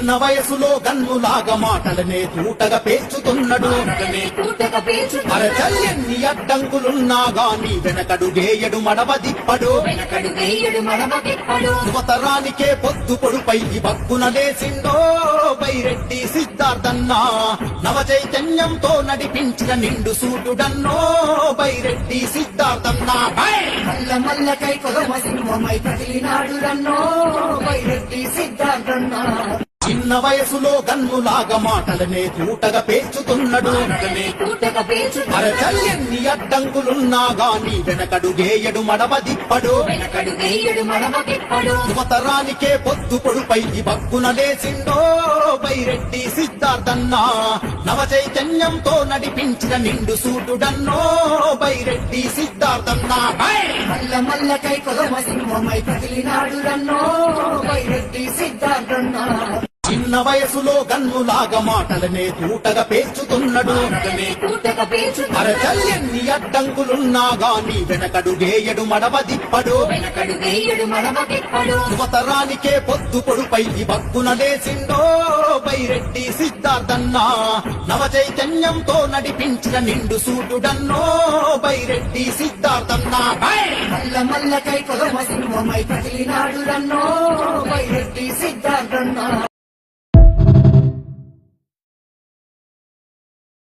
చిన్న వయసులో గన్నులాగా మాటలనే తూటగా పేర్చుతున్నాడు. అరచల్యన్ని అడ్డంకులున్నా గాని వెనకడుగేయడు మడవదిప్పడు. యువతరానికే పొద్దు పొడుపై బక్కున లేసిండో బైరెడ్డి సిద్ధార్థన్నా. నవ చైతన్యంతో నడిపించిన నిండు సూటుడన్నో బైరెడ్డి సిద్ధార్థన్నా. మల్ల మల్లకై కొలమ సింహమై కదిలినాడు రన్నో బైరెడ్డి సిద్ధార్థన్నా. చిన్న వయసులో గన్నులాగా మాటలనే తూటగా పేర్చుతున్నాడు. అరచల్యన్ని అడ్డంకులున్నా గాని వెనకడుగేయడు మడవదిప్పడు. యువతరానికే పొద్దు పొడుపై బక్కున లేసిండో బైరెడ్డి సిద్ధార్థన్నా. నవ చైతన్యంతో నడిపించిన నిండు సూటుడన్నో బైరెడ్డి సిద్ధార్థన్నా. మల్ల మల్లకై కొలమ సింహమై కదిలినాడు రన్నో బైరెడ్డి సిద్ధార్థన్నా. చిన్న వయసులో గన్నులాగా మాటలనే తూటగా పేర్చుతున్నాడు. అరచల్యన్ని అడ్డంకులున్నా గాని వెనకడుగేయడు మడవదిప్పడు. యువతరానికే పొద్దు పొడుపై బక్కున లేసిండో బైరెడ్డి సిద్ధార్థన్నా. నవ చైతన్యంతో నడిపించిన నిండు సూటుడన్నో బైరెడ్డి సిద్ధార్థన్నా. మల్ల మల్లకై కొలమ సింహమై కదిలినాడు రన్నో బైరెడ్డి సిద్ధార్థన్నా.